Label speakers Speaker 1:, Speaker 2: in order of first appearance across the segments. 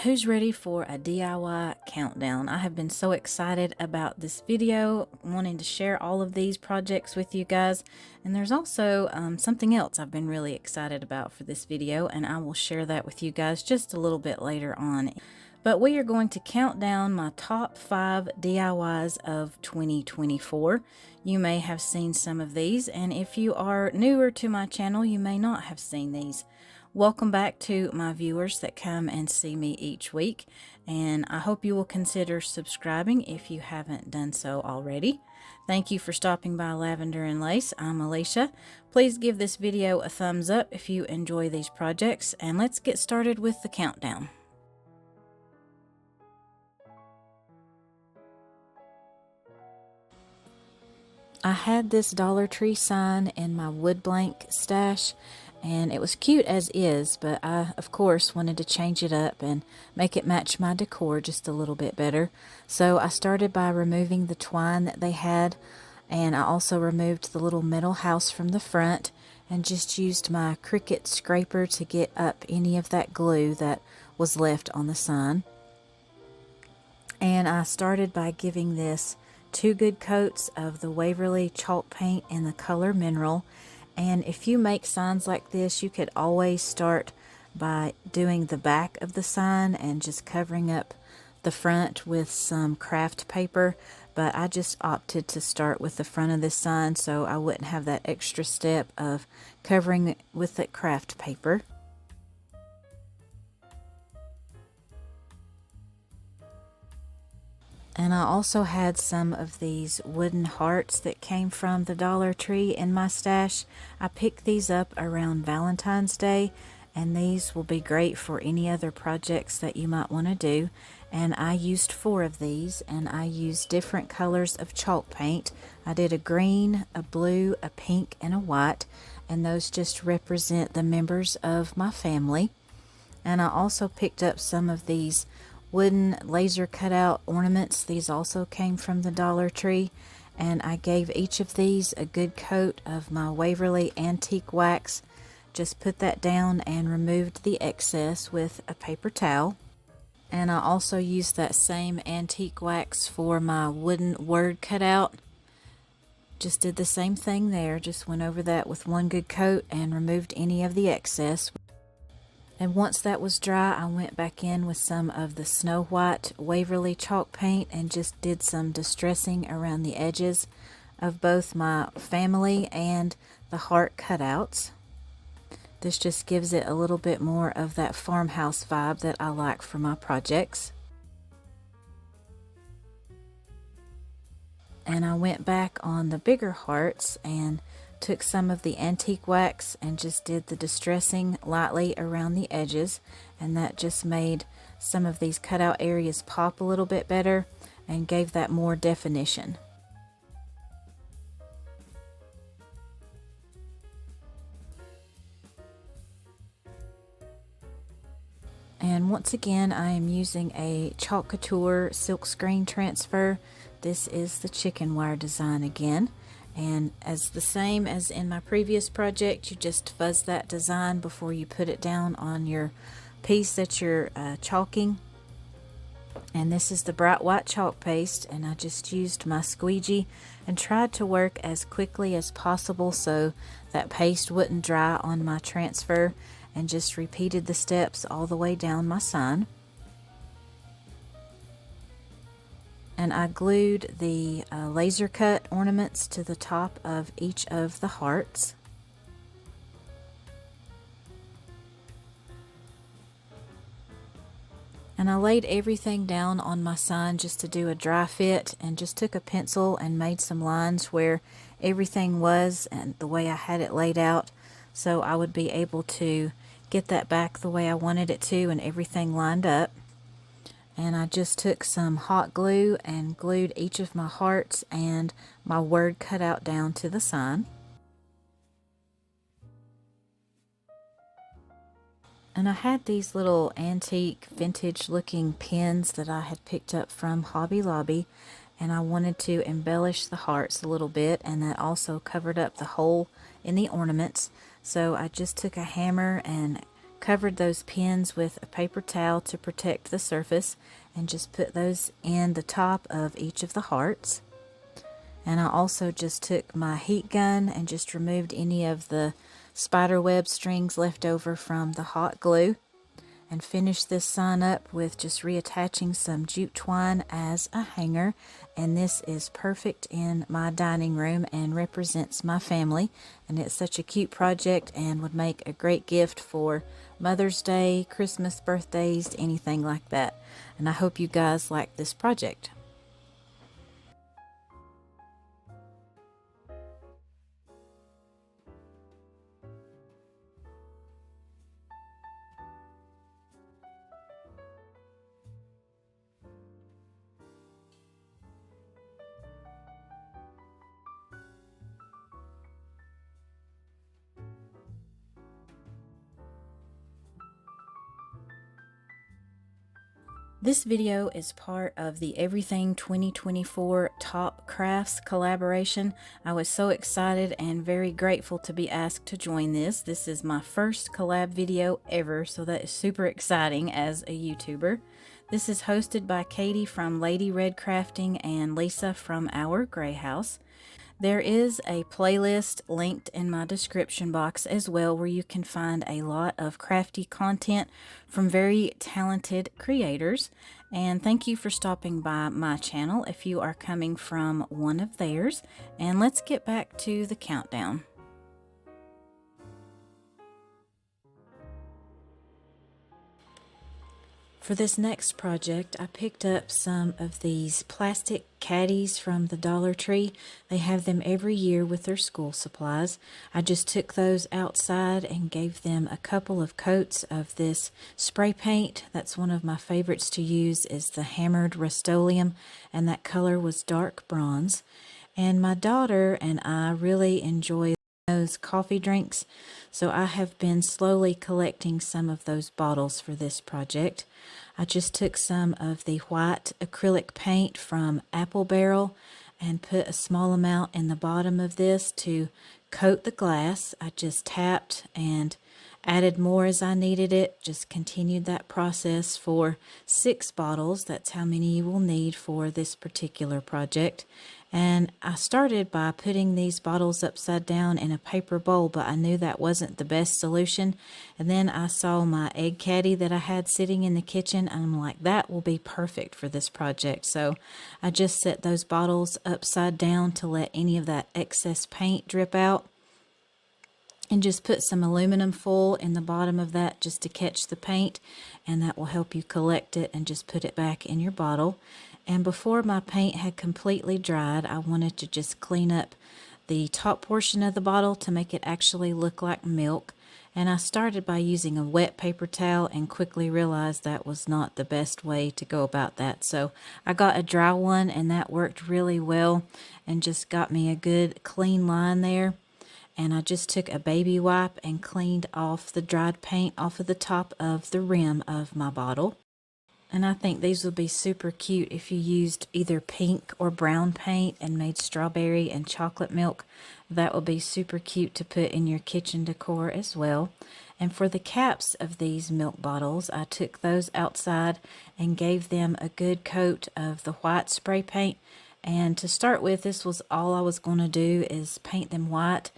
Speaker 1: Who's ready for a DIY countdown? I have been so excited about this video, wanting to share all of these projects with you guys. And there's also something else I've been really excited about for this video, and I will share that with you guys just a little bit later on. But we are going to count down my top 5 DIYs of 2024. You may have seen some of these, and if you are newer to my channel, you may not have seen these. Welcome back to my viewers that come and see me each week, and I hope you will consider subscribing if you haven't done so already. Thank you for stopping by Lavender and Lace. I'm Alicia. Please give this video a thumbs up if you enjoy these projects, and let's get started with the countdown. I had this Dollar Tree sign in my wood blank stash, and it was cute as is, but I, of course, wanted to change it up and make it match my decor just a little bit better. So I started by removing the twine that they had, and I also removed the little metal house from the front and just used my Cricut scraper to get up any of that glue that was left on the sign. And I started by giving this 2 good coats of the Waverly chalk paint in the color Mineral. And if you make signs like this, you could always start by doing the back of the sign and just covering up the front with some craft paper. But I just opted to start with the front of this sign so I wouldn't have that extra step of covering it with the craft paper. And I also had some of these wooden hearts that came from the Dollar Tree in my stash. I picked these up around Valentine's Day, and these will be great for any other projects that you might want to do. And I used 4 of these, and I used different colors of chalk paint. I did a green, a blue, a pink, and a white, and those just represent the members of my family. And I also picked up some of these wooden laser cutout ornaments. These also came from the Dollar Tree, and I gave each of these a good coat of my Waverly antique wax. Just put that down and removed the excess with a paper towel. And I also used that same antique wax for my wooden word cutout. Just did the same thing there, just went over that with 1 good coat and removed any of the excess. And once that was dry, I went back in with some of the Snow White Waverly chalk paint and just did some distressing around the edges of both my family and the heart cutouts. This just gives it a little bit more of that farmhouse vibe that I like for my projects. And I went back on the bigger hearts and took some of the antique wax and just did the distressing lightly around the edges, and that just made some of these cutout areas pop a little bit better and gave that more definition. And once again, I am using a Chalk Couture silk screen transfer. This is the chicken wire design again. And as the same as in my previous project, you just fuzz that design before you put it down on your piece that you're chalking. And this is the bright white chalk paste, and I just used my squeegee and tried to work as quickly as possible so that paste wouldn't dry on my transfer, and just repeated the steps all the way down my sign. And I glued the laser cut ornaments to the top of each of the hearts. And I laid everything down on my sign just to do a dry fit, and just took a pencil and made some lines where everything was and the way I had it laid out, so I would be able to get that back the way I wanted it to and everything lined up. And I just took some hot glue and glued each of my hearts and my word cutout down to the sign. And I had these little antique vintage looking pins that I had picked up from Hobby Lobby, and I wanted to embellish the hearts a little bit, and that also covered up the hole in the ornaments. So I just took a hammer and covered those pins with a paper towel to protect the surface, and just put those in the top of each of the hearts. And I also just took my heat gun and just removed any of the spider web strings left over from the hot glue, and finished this sign up with just reattaching some jute twine as a hanger. And this is perfect in my dining room and represents my family, and it's such a cute project and would make a great gift for Mother's Day, Christmas, birthdays, anything like that. And I hope you guys like this project. This video is part of the Everything 2024 Top Crafts collaboration. I was so excited and very grateful to be asked to join this. This is my first collab video ever, so that is super exciting as a YouTuber. This is hosted by Katie from Lady Red Crafting and Lisa from Our Gray House. There is a playlist linked in my description box as well, where you can find a lot of crafty content from very talented creators. And thank you for stopping by my channel if you are coming from one of theirs. And let's get back to the countdown. For this next project, I picked up some of these plastic caddies from the Dollar Tree. They have them every year with their school supplies. I just took those outside and gave them a couple of coats of this spray paint. That's one of my favorites to use, is the Hammered Rust-Oleum, and that color was dark bronze. And my daughter and I really enjoy those coffee drinks, so I have been slowly collecting some of those bottles for this project. I just took some of the white acrylic paint from Apple Barrel and put a small amount in the bottom of this to coat the glass. I just tapped and added more as I needed it. Just continued that process for 6 bottles. That's how many you will need for this particular project. And I started by putting these bottles upside down in a paper bowl, but I knew that wasn't the best solution. And then I saw my egg caddy that I had sitting in the kitchen, and I'm like, that will be perfect for this project. So I just set those bottles upside down to let any of that excess paint drip out, and just put some aluminum foil in the bottom of that just to catch the paint, and that will help you collect it and just put it back in your bottle. And before my paint had completely dried, I wanted to just clean up the top portion of the bottle to make it actually look like milk. And I started by using a wet paper towel and quickly realized that was not the best way to go about that. So I got a dry one, and that worked really well and just got me a good clean line there. And I just took a baby wipe and cleaned off the dried paint off of the top of the rim of my bottle. And I think these would be super cute if you used either pink or brown paint and made strawberry and chocolate milk. That would be super cute to put in your kitchen decor as well. And for the caps of these milk bottles, I took those outside and gave them a good coat of the white spray paint. And to start with, this was all I was going to do, is paint them white.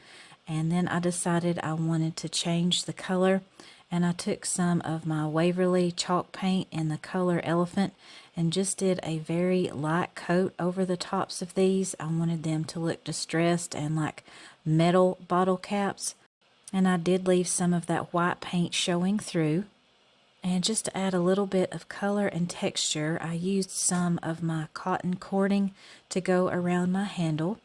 Speaker 1: And then I decided I wanted to change the color, and I took some of my Waverly chalk paint in the color Elephant and just did a very light coat over the tops of these. I wanted them to look distressed and like metal bottle caps, and I did leave some of that white paint showing through. And just to add a little bit of color and texture, I used some of my cotton cording to go around my handle.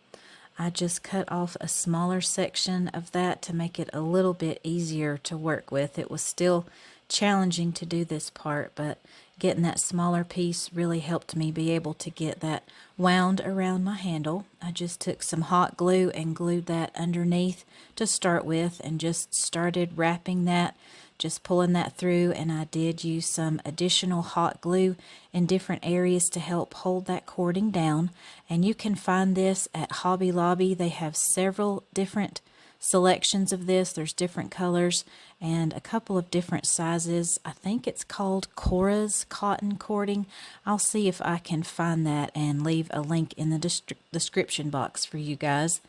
Speaker 1: I just cut off a smaller section of that to make it a little bit easier to work with. It was still challenging to do this part, but getting that smaller piece really helped me be able to get that wound around my handle. I just took some hot glue and glued that underneath to start with, and just started wrapping that, just pulling that through. And I did use some additional hot glue in different areas to help hold that cording down. And you can find this at Hobby Lobby. They have several different selections of this. There's different colors and a couple of different sizes. I think it's called Cora's Cotton Cording. I'll see if I can find that and leave a link in the description box for you guys.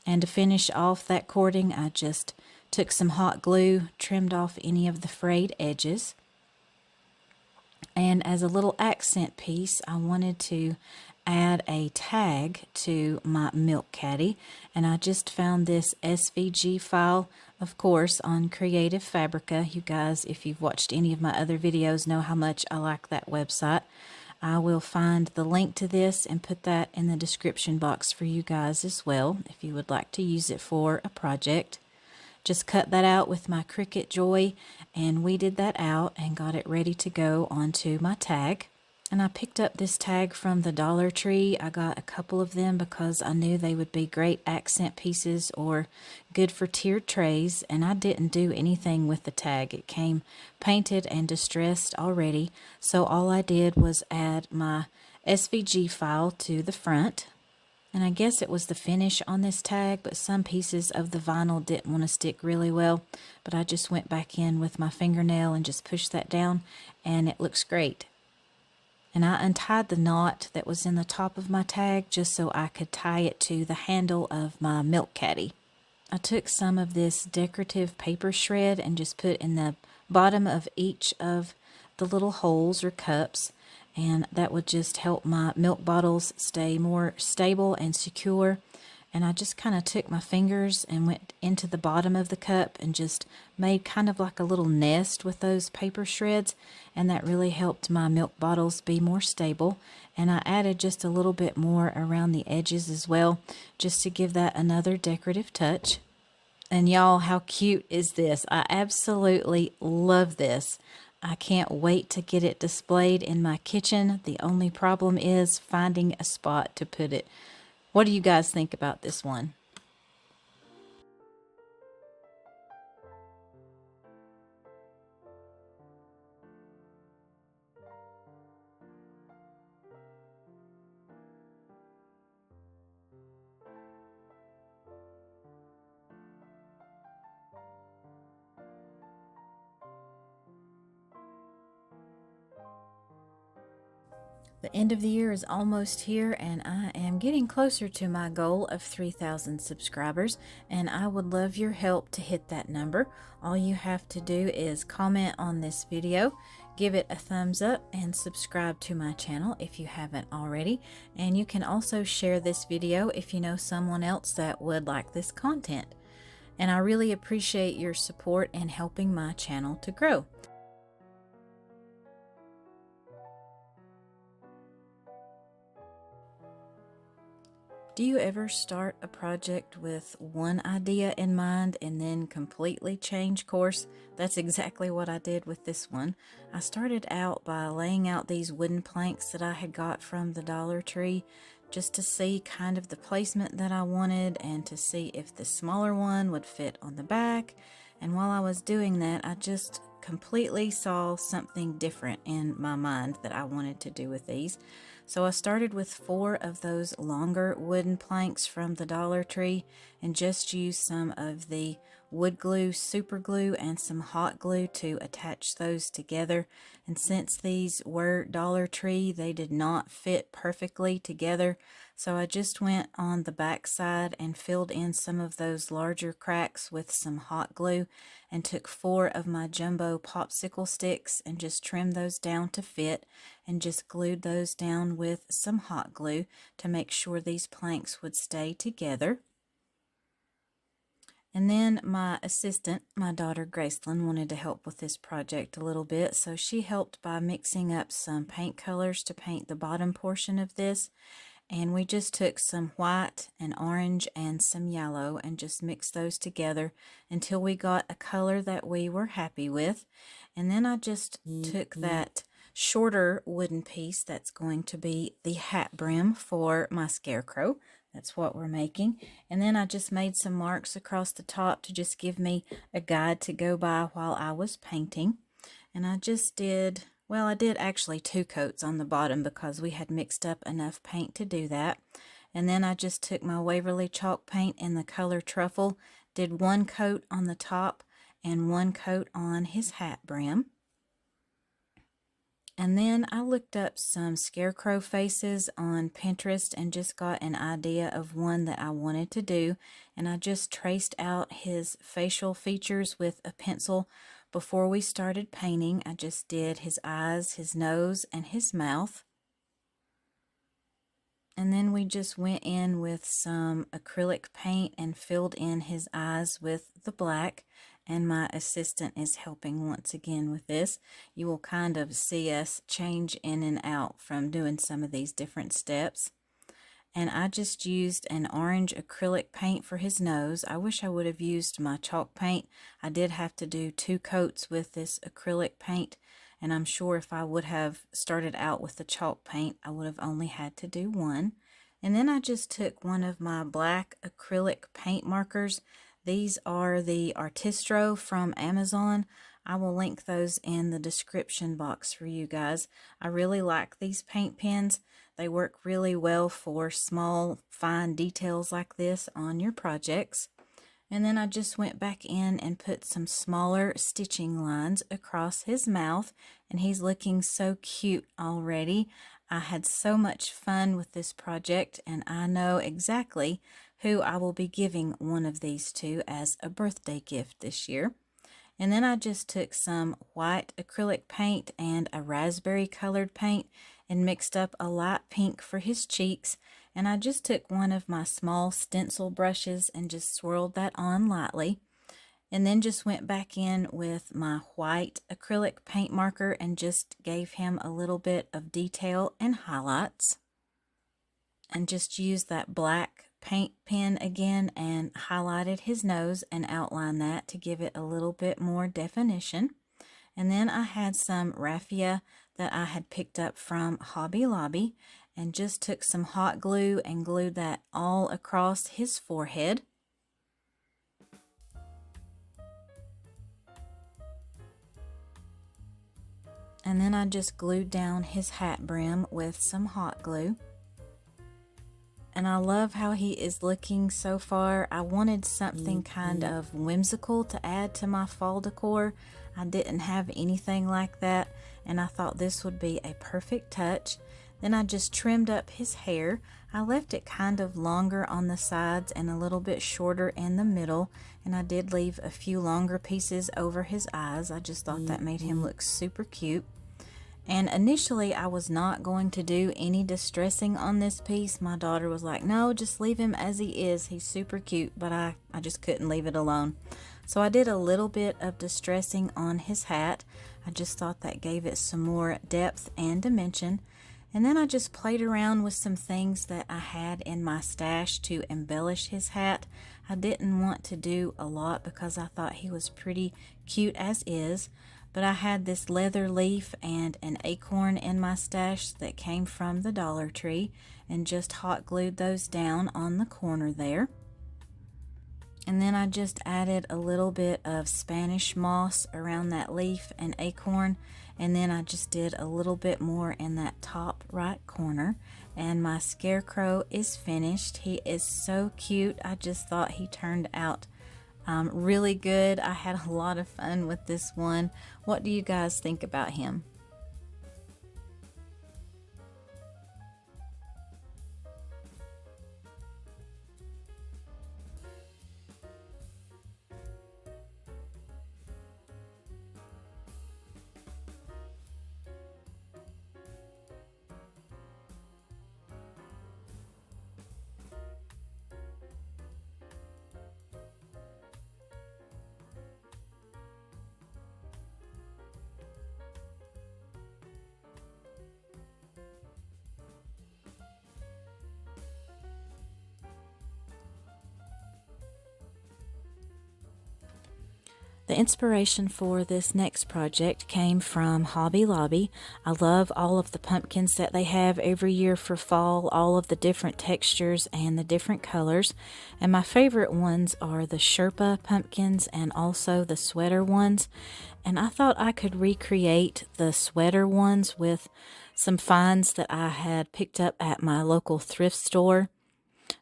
Speaker 1: And to finish off that cording, I just took some hot glue, trimmed off any of the frayed edges. And as a little accent piece, I wanted to add a tag to my milk caddy, and I just found this SVG file, of course, on Creative Fabrica. You guys, if you've watched any of my other videos, know how much I like that website. I will find the link to this and put that in the description box for you guys as well, if you would like to use it for a project. Just cut that out with my Cricut Joy and weeded that out and got it ready to go onto my tag. And I picked up this tag from the Dollar Tree. I got a couple of them because I knew they would be great accent pieces or good for tiered trays, and I didn't do anything with the tag. It came painted and distressed already, so all I did was add my SVG file to the front. And I guess it was the finish on this tag, but some pieces of the vinyl didn't want to stick really well. But I just went back in with my fingernail and just pushed that down, and it looks great. And I untied the knot that was in the top of my tag just so I could tie it to the handle of my milk caddy. I took some of this decorative paper shred and just put in the bottom of each of the little holes or cups, and that would just help my milk bottles stay more stable and secure. And I just kind of took my fingers and went into the bottom of the cup and just made kind of like a little nest with those paper shreds, and that really helped my milk bottles be more stable. And I added just a little bit more around the edges as well, just to give that another decorative touch. And y'all, how cute is this? I absolutely love this. I can't wait to get it displayed in my kitchen. The only problem is finding a spot to put it. What do you guys think about this one? The end of the year is almost here, and I am getting closer to my goal of 3,000 subscribers, and I would love your help to hit that number. All you have to do is comment on this video, give it a thumbs up, and subscribe to my channel if you haven't already. And you can also share this video if you know someone else that would like this content. And I really appreciate your support in helping my channel to grow. Do you ever start a project with one idea in mind and then completely change course? That's exactly what I did with this one. I started out by laying out these wooden planks that I had got from the Dollar Tree just to see kind of the placement that I wanted and to see if the smaller one would fit on the back. And while I was doing that, I just completely saw something different in my mind that I wanted to do with these. So I started with 4 of those longer wooden planks from the Dollar Tree and just used some of the wood glue, super glue, and some hot glue to attach those together. And since these were Dollar Tree, they did not fit perfectly together. So I just went on the back side and filled in some of those larger cracks with some hot glue and took 4 of my jumbo popsicle sticks and just trimmed those down to fit and just glued those down with some hot glue to make sure these planks would stay together. And then my assistant, my daughter Gracelyn, wanted to help with this project a little bit, so she helped by mixing up some paint colors to paint the bottom portion of this. And we just took some white and orange and some yellow and just mixed those together until we got a color that we were happy with. And then I just took that shorter wooden piece that's going to be the hat brim for my Scarecrow. That's what we're making. And then I just made some marks across the top to just give me a guide to go by while I was painting. And I just did, well, I did actually 2 coats on the bottom because we had mixed up enough paint to do that. And then I just took my Waverly chalk paint in the color Truffle, did one coat on the top and one coat on his hat brim. And then I looked up some Scarecrow faces on Pinterest and just got an idea of one that I wanted to do. And I just traced out his facial features with a pencil. Before we started painting, I just did his eyes, his nose, and his mouth. And then we just went in with some acrylic paint and filled in his eyes with the black. And my assistant is helping once again with this. You will kind of see us change in and out from doing some of these different steps. And I just used an orange acrylic paint for his nose. I wish I would have used my chalk paint. I did have to do 2 coats with this acrylic paint. And I'm sure if I would have started out with the chalk paint, I would have only had to do 1. And then I just took one of my black acrylic paint markers. These are the Artistro from Amazon. I will link those in the description box for you guys. I really like these paint pens. They work really well for small, fine details like this on your projects. And then I just went back in and put some smaller stitching lines across his mouth, and he's looking so cute already. I had so much fun with this project, and I know exactly who I will be giving one of these to as a birthday gift this year. And then I just took some white acrylic paint and a raspberry colored paint and mixed up a light pink for his cheeks. And I just took one of my small stencil brushes and just swirled that on lightly. And then just went back in with my white acrylic paint marker and just gave him a little bit of detail and highlights. And just used that black paint pen again and highlighted his nose and outlined that to give it a little bit more definition. And then I had some raffia that I had picked up from Hobby Lobby and just took some hot glue and glued that all across his forehead. And then I just glued down his hat brim with some hot glue. And I love how he is looking so far. I wanted something kind of whimsical to add to my fall decor. I didn't have anything like that, and I thought this would be a perfect touch. Then I just trimmed up his hair. I left it kind of longer on the sides and a little bit shorter in the middle, and I did leave a few longer pieces over his eyes. I just thought that made him look super cute. And initially I was not going to do any distressing on this piece. My daughter was like, no, just leave him as he is. He's super cute, but I just couldn't leave it alone. So I did a little bit of distressing on his hat. I just thought that gave it some more depth and dimension. And then I just played around with some things that I had in my stash to embellish his hat. I didn't want to do a lot because I thought he was pretty cute as is. But I had this leather leaf and an acorn in my stash that came from the Dollar Tree and just hot glued those down on the corner there. And then I just added a little bit of Spanish moss around that leaf and acorn, and then I just did a little bit more in that top right corner. And my Scarecrow is finished. He is so cute. I just thought he turned out really good. I had a lot of fun with this one. What do you guys think about him? The inspiration for this next project came from Hobby Lobby. I love all of the pumpkins that they have every year for fall, all of the different textures and the different colors. And my favorite ones are the Sherpa pumpkins and also the sweater ones. And I thought I could recreate the sweater ones with some finds that I had picked up at my local thrift store.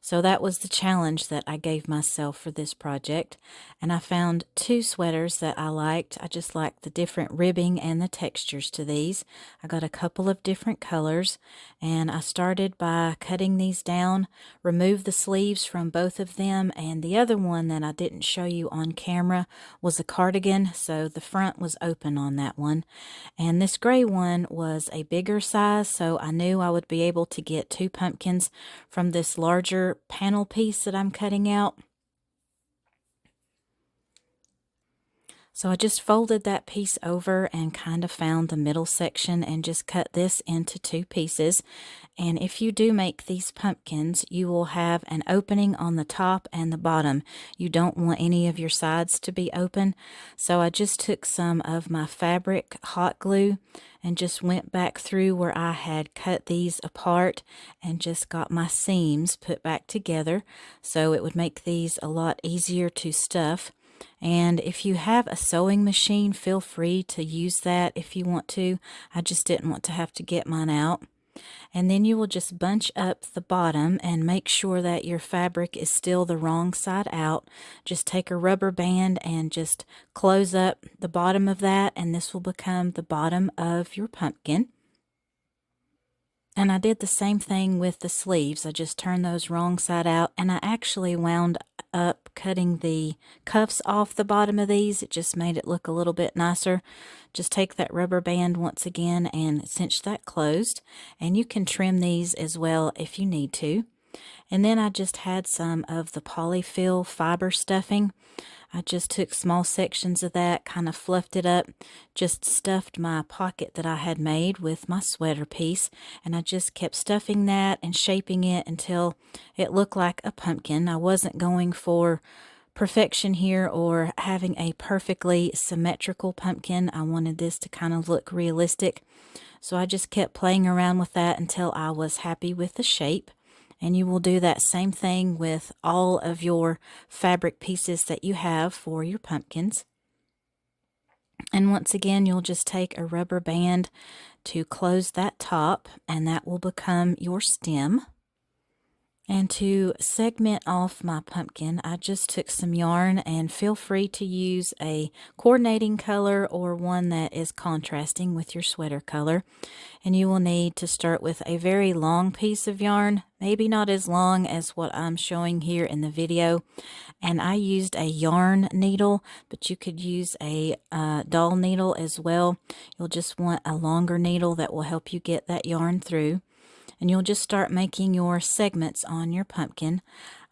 Speaker 1: So that was the challenge that I gave myself for this project. And I found 2 sweaters that I liked. I just liked the different ribbing and the textures to these. I got a couple of different colors, and I started by cutting these down, removed the sleeves from both of them, and the other one that I didn't show you on camera was a cardigan, so the front was open on that one. And this gray one was a bigger size, so I knew I would be able to get 2 pumpkins from this larger panel piece that I'm cutting out. So I just folded that piece over and kind of found the middle section and just cut this into 2 pieces. And if you do make these pumpkins, you will have an opening on the top and the bottom. You don't want any of your sides to be open. So I just took some of my fabric hot glue and just went back through where I had cut these apart and just got my seams put back together, so it would make these a lot easier to stuff. And if you have a sewing machine, feel free to use that if you want to. I just didn't want to have to get mine out. And then you will just bunch up the bottom and make sure that your fabric is still the wrong side out. Just take a rubber band and just close up the bottom of that, and this will become the bottom of your pumpkin. And I did the same thing with the sleeves. I just turned those wrong side out, and I actually wound up cutting the cuffs off the bottom of these. It just made it look a little bit nicer. Just take that rubber band once again and cinch that closed, and you can trim these as well if you need to. And then I just had some of the polyfill fiber stuffing. I just took small sections of that, kind of fluffed it up, just stuffed my pocket that I had made with my sweater piece, and I just kept stuffing that and shaping it until it looked like a pumpkin. I wasn't going for perfection here or having a perfectly symmetrical pumpkin. I wanted this to kind of look realistic. So I just kept playing around with that until I was happy with the shape. And you will do that same thing with all of your fabric pieces that you have for your pumpkins. And once again, you'll just take a rubber band to close that top, and that will become your stem. And to segment off my pumpkin, I just took some yarn, and feel free to use a coordinating color or one that is contrasting with your sweater color. And you will need to start with a very long piece of yarn, maybe not as long as what I'm showing here in the video. And I used a yarn needle, but you could use a dull needle as well. You'll just want a longer needle that will help you get that yarn through. And you'll just start making your segments on your pumpkin.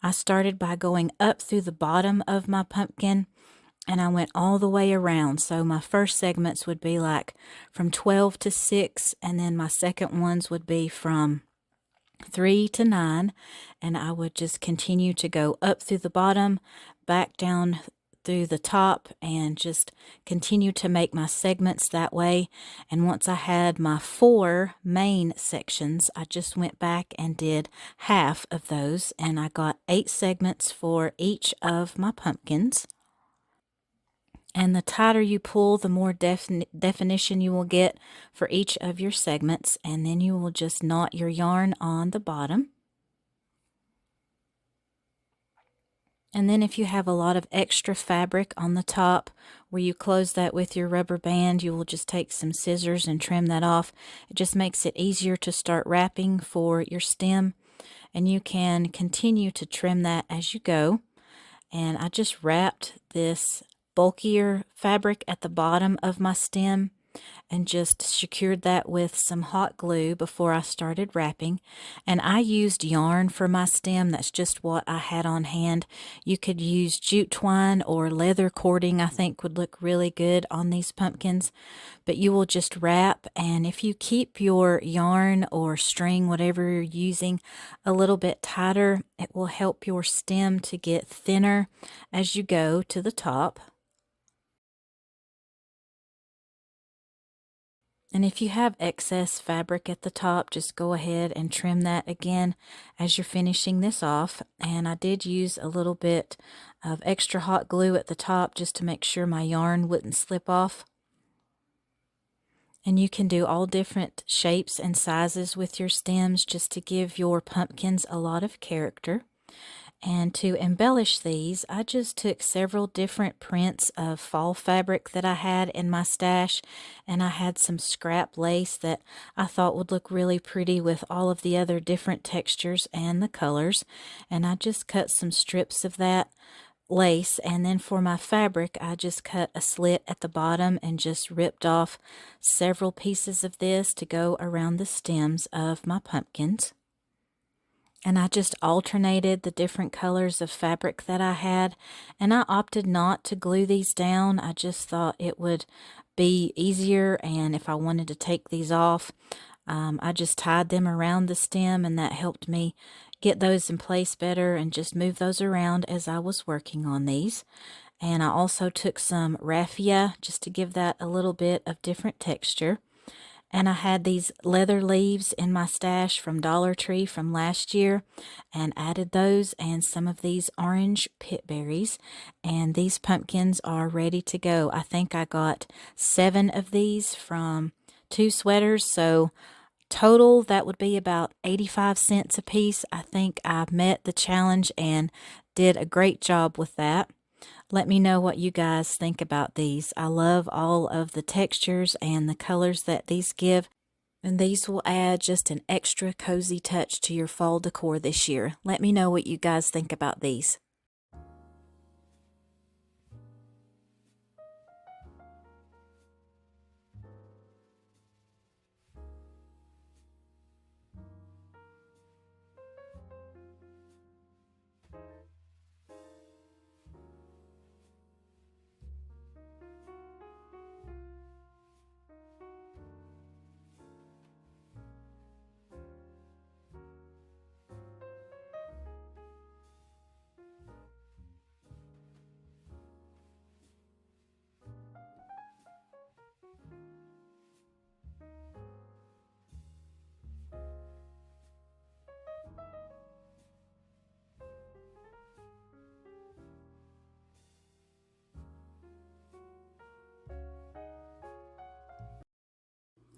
Speaker 1: I started by going up through the bottom of my pumpkin, and I went all the way around. So my first segments would be like from 12 to 6, and then my second ones would be from 3 to 9, and I would just continue to go up through the bottom, back down through the top, and just continue to make my segments that way. And once I had my 4 main sections, I just went back and did half of those, and I got 8 segments for each of my pumpkins. And the tighter you pull, the more definition you will get for each of your segments, and then you will just knot your yarn on the bottom. And then if you have a lot of extra fabric on the top where you close that with your rubber band, you will just take some scissors and trim that off. It just makes it easier to start wrapping for your stem, and you can continue to trim that as you go. And I just wrapped this bulkier fabric at the bottom of my stem and just secured that with some hot glue before I started wrapping. And I used yarn for my stem. That's just what I had on hand. You could use jute twine or leather cording, I think would look really good on these pumpkins. But you will just wrap, and if you keep your yarn or string, whatever you're using, a little bit tighter, it will help your stem to get thinner as you go to the top. And if you have excess fabric at the top, just go ahead and trim that again as you're finishing this off. And I did use a little bit of extra hot glue at the top just to make sure my yarn wouldn't slip off. And you can do all different shapes and sizes with your stems just to give your pumpkins a lot of character. And to embellish these, I just took several different prints of fall fabric that I had in my stash, and I had some scrap lace that I thought would look really pretty with all of the other different textures and the colors. And I just cut some strips of that lace, and then for my fabric I just cut a slit at the bottom and just ripped off several pieces of this to go around the stems of my pumpkins. And I just alternated the different colors of fabric that I had, and I opted not to glue these down. I just thought it would be easier, and if I wanted to take these off, I just tied them around the stem, and that helped me get those in place better and just move those around as I was working on these. And I also took some raffia just to give that a little bit of different texture. And I had these leather leaves in my stash from Dollar Tree from last year and added those and some of these orange pit berries. And these pumpkins are ready to go. I think I got 7 of these from 2 sweaters. So total, that would be about 85 cents a piece. I think I met the challenge and did a great job with that. Let me know what you guys think about these. I love all of the textures and the colors that these give, and these will add just an extra cozy touch to your fall decor this year. Let me know what you guys think about these.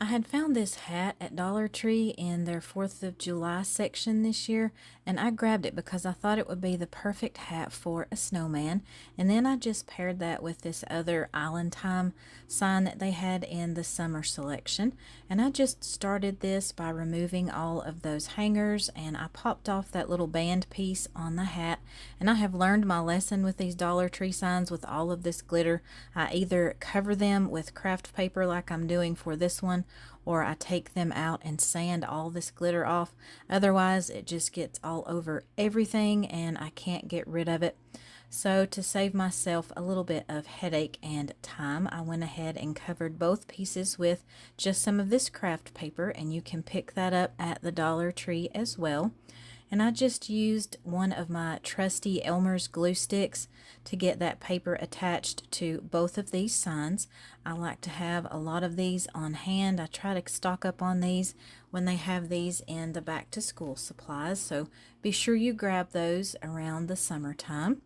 Speaker 1: I had found this hat at Dollar Tree in their 4th of July section this year, and I grabbed it because I thought it would be the perfect hat for a snowman. And then I just paired that with this other Island Time sign that they had in the summer selection. And I just started this by removing all of those hangers, and I popped off that little band piece on the hat. And I have learned my lesson with these Dollar Tree signs with all of this glitter. I either cover them with craft paper like I'm doing for this one, or I take them out and sand all this glitter off. Otherwise, it just gets all over everything and I can't get rid of it. So to save myself a little bit of headache and time, I went ahead and covered both pieces with just some of this craft paper, and you can pick that up at the Dollar Tree as well. And I just used one of my trusty Elmer's glue sticks to get that paper attached to both of these signs. I like to have a lot of these on hand. I try to stock up on these when they have these in the back to school supplies, so be sure you grab those around the summertime.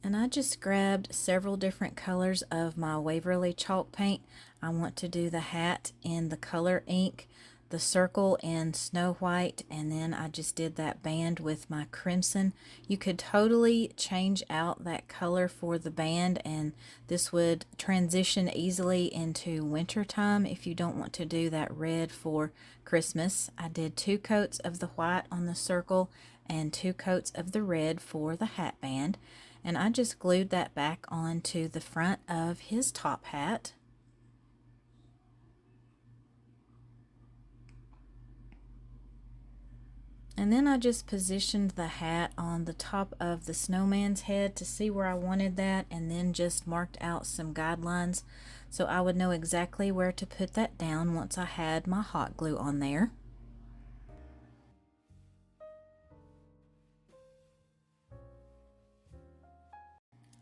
Speaker 1: And I just grabbed several different colors of my Waverly chalk paint. I want to do the hat in the color ink, the circle in Snow White, and then I just did that band with my crimson. You could totally change out that color for the band, and this would transition easily into winter time if you don't want to do that red for Christmas. I did 2 coats of the white on the circle and 2 coats of the red for the hat band, and I just glued that back onto the front of his top hat. And then I just positioned the hat on the top of the snowman's head to see where I wanted that, and then just marked out some guidelines so I would know exactly where to put that down once I had my hot glue on there.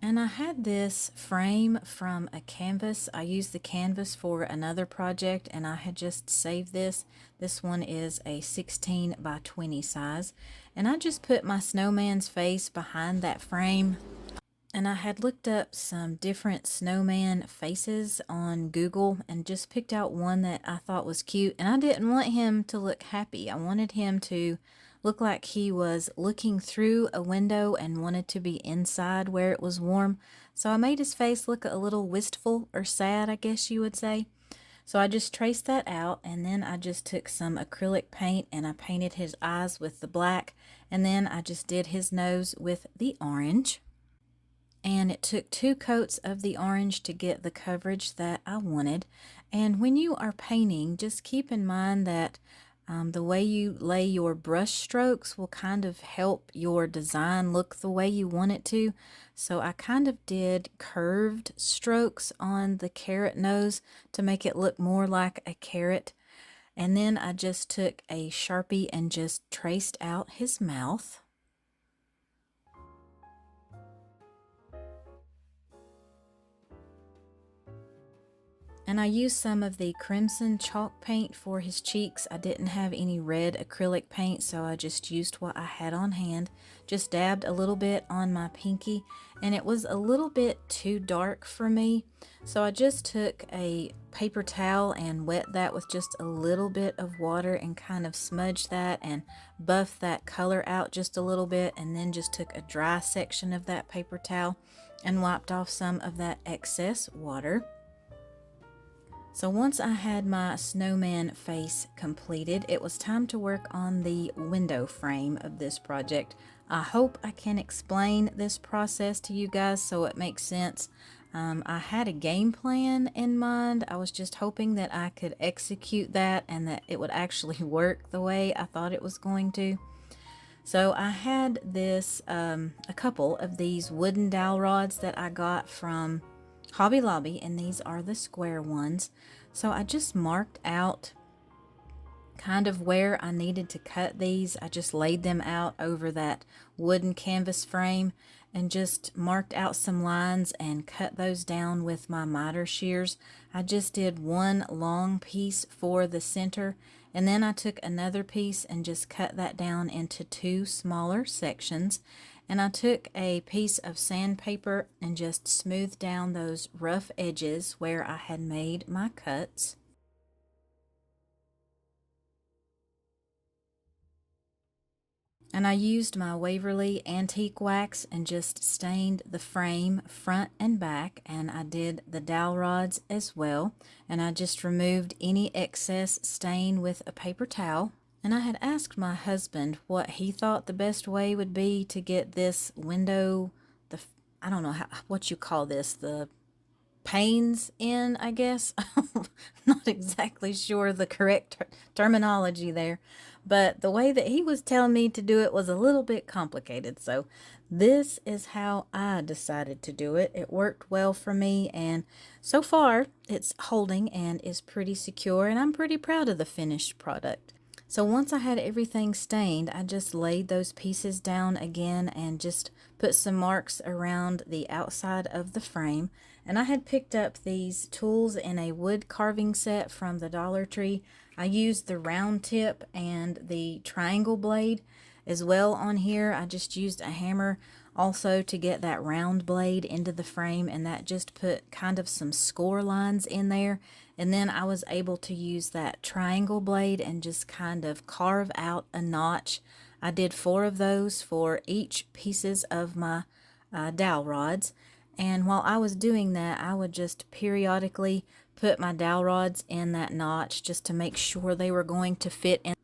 Speaker 1: And I had this frame from a canvas. I used the canvas for another project and I had just saved this. This one is a 16 by 20 size. And I just put my snowman's face behind that frame. And I had looked up some different snowman faces on Google and just picked out one that I thought was cute. And I didn't want him to look happy. I wanted him to look like he was looking through a window and wanted to be inside where it was warm. So I made his face look a little wistful or sad, I guess you would say. So I just traced that out, and then I just took some acrylic paint and I painted his eyes with the black, and then I just did his nose with the orange. And it took 2 coats of the orange to get the coverage that I wanted. And when you are painting, just keep in mind that the way you lay your brush strokes will kind of help your design look the way you want it to. So I kind of did curved strokes on the carrot nose to make it look more like a carrot. And then I just took a Sharpie and just traced out his mouth. And I used some of the crimson chalk paint for his cheeks. I didn't have any red acrylic paint, so I just used what I had on hand. Just dabbed a little bit on my pinky, and it was a little bit too dark for me. So I just took a paper towel and wet that with just a little bit of water and kind of smudged that and buffed that color out just a little bit, and then just took a dry section of that paper towel and wiped off some of that excess water. So once I had my snowman face completed, it was time to work on the window frame of this project. I hope I can explain this process to you guys so it makes sense. I had a game plan in mind. I was just hoping that I could execute that and that it would actually work the way I thought it was going to. So I had this, a couple of these wooden dowel rods that I got from Hobby Lobby, and these are the square ones. So I just marked out kind of where I needed to cut these. I just laid them out over that wooden canvas frame and just marked out some lines and cut those down with my miter shears. I just did one long piece for the center, and then I took another piece and just cut that down into 2 smaller sections. And I took a piece of sandpaper and just smoothed down those rough edges where I had made my cuts. And I used my Waverly antique wax and just stained the frame front and back, and I did the dowel rods as well. And I just removed any excess stain with a paper towel. And I had asked my husband what he thought the best way would be to get this window, I don't know what you call this, the panes in, I guess. Not exactly sure the correct terminology there, but the way that he was telling me to do it was a little bit complicated. So this is how I decided to do it. It worked well for me, and so far it's holding and is pretty secure, and I'm pretty proud of the finished product. So once I had everything stained, I just laid those pieces down again and just put some marks around the outside of the frame. And I had picked up these tools in a wood carving set from the Dollar Tree. I used the round tip and the triangle blade as well on here. I just used a hammer also to get that round blade into the frame, and that just put kind of some score lines in there. And then I was able to use that triangle blade and just kind of carve out a notch. I did 4 of those for each pieces of my dowel rods. And while I was doing that, I would just periodically put my dowel rods in that notch just to make sure they were going to fit in.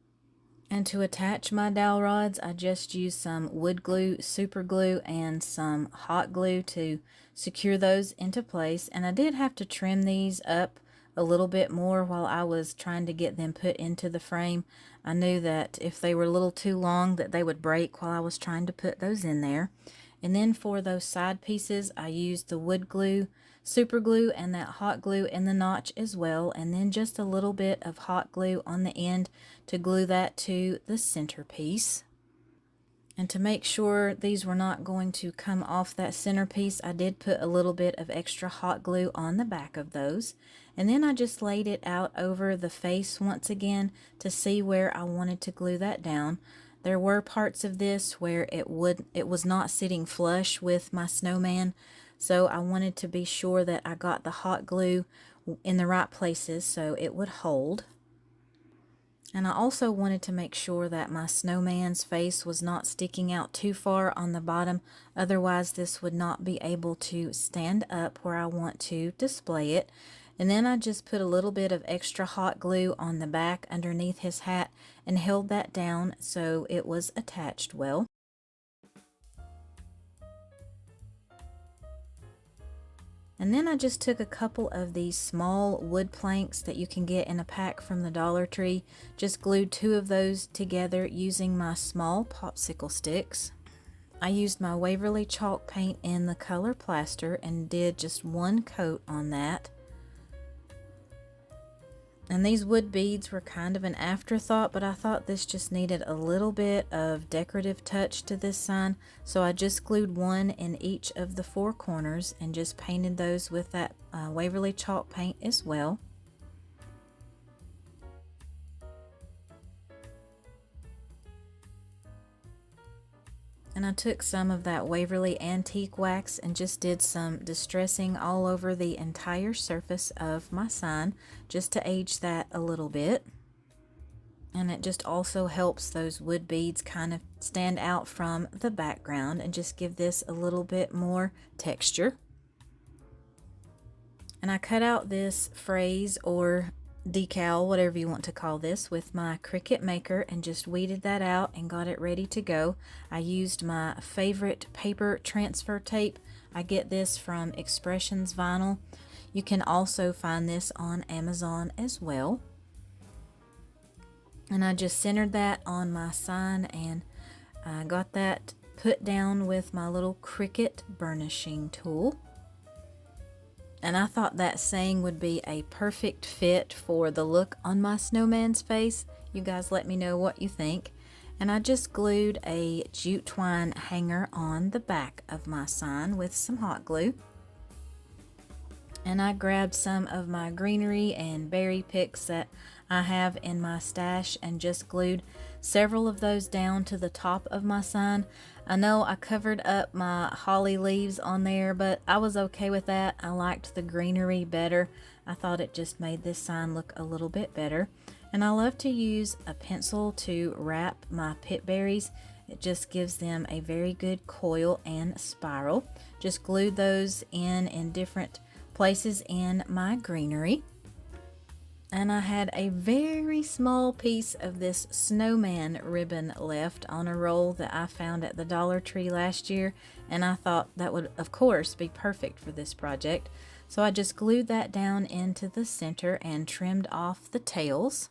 Speaker 1: And to attach my dowel rods, I just used some wood glue, super glue, and some hot glue to secure those into place. And I did have to trim these up a little bit more while I was trying to get them put into the frame. I knew that if they were a little too long that they would break while I was trying to put those in there. And then for those side pieces, I used the wood glue, super glue, and that hot glue in the notch as well, and then just a little bit of hot glue on the end to glue that to the centerpiece. And to make sure these were not going to come off that centerpiece, I did put a little bit of extra hot glue on the back of those. And then I just laid it out over the face once again to see where I wanted to glue that down. There were parts of this where it was not sitting flush with my snowman, so I wanted to be sure that I got the hot glue in the right places so it would hold. And I also wanted to make sure that my snowman's face was not sticking out too far on the bottom, otherwise this would not be able to stand up where I want to display it. And then I just put a little bit of extra hot glue on the back underneath his hat and held that down so it was attached well. And then I just took a couple of these small wood planks that you can get in a pack from the Dollar Tree, just glued 2 of those together using my small popsicle sticks. I used my Waverly chalk paint in the color plaster and did just 1 coat on that. And these wood beads were kind of an afterthought, but I thought this just needed a little bit of decorative touch to this sign, so I just glued 1 in each of the 4 corners and just painted those with that Waverly chalk paint as well. And I took some of that Waverly antique wax and just did some distressing all over the entire surface of my sign just to age that a little bit. And it just also helps those wood beads kind of stand out from the background and just give this a little bit more texture. And I cut out this phrase or decal, whatever you want to call this, with my Cricut Maker and just weeded that out and got it ready to go. I used my favorite paper transfer tape. I get this from Expressions Vinyl. You can also find this on Amazon as well. And I just centered that on my sign and I got that put down with my little Cricut burnishing tool. And I thought that saying would be a perfect fit for the look on my snowman's face. You guys let me know what you think. And I just glued a jute twine hanger on the back of my sign with some hot glue. And I grabbed some of my greenery and berry picks that I have in my stash and just glued several of those down to the top of my sign. I know I covered up my holly leaves on there, but I was okay with that. I liked the greenery better. I thought it just made this sign look a little bit better. And I love to use a pencil to wrap my pit berries. It just gives them a very good coil and spiral. Just glued those in different places in my greenery. And I had a very small piece of this snowman ribbon left on a roll that I found at the Dollar Tree last year, and I thought that would of course be perfect for this project. So I just glued that down into the center and trimmed off the tails.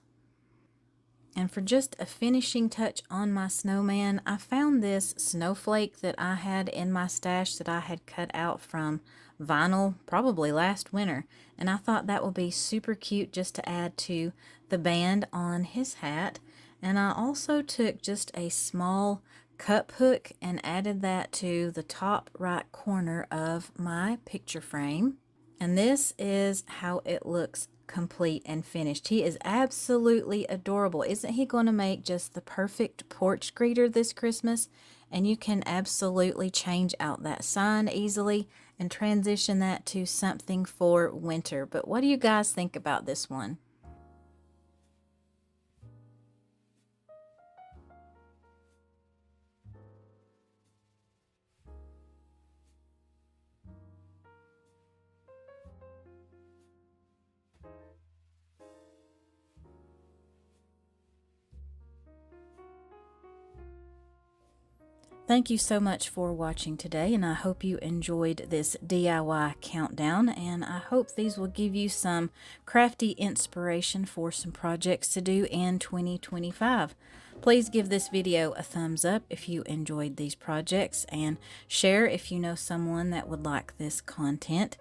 Speaker 1: And for just a finishing touch on my snowman, I found this snowflake that I had in my stash that I had cut out from vinyl probably last winter, and I thought that would be super cute just to add to the band on his hat. And I also took just a small cup hook and added that to the top right corner of my picture frame. And this is how it looks complete and finished. He is absolutely adorable. Isn't he going to make just the perfect porch greeter this Christmas? And you can absolutely change out that sign easily and transition that to something for winter. But what do you guys think about this one? Thank you so much for watching today, and I hope you enjoyed this DIY countdown, and I hope these will give you some crafty inspiration for some projects to do in 2025. Please give this video a thumbs up if you enjoyed these projects, and share if you know someone that would like this content.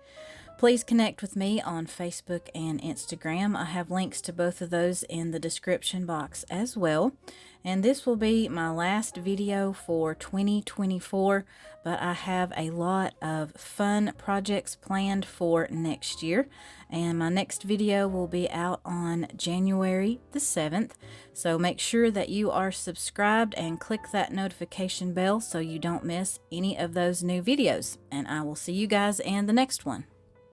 Speaker 1: Please connect with me on Facebook and Instagram. I have links to both of those in the description box as well. And this will be my last video for 2024, but I have a lot of fun projects planned for next year. And my next video will be out on January the 7th. So make sure that you are subscribed and click that notification bell so you don't miss any of those new videos. And I will see you guys in the next one.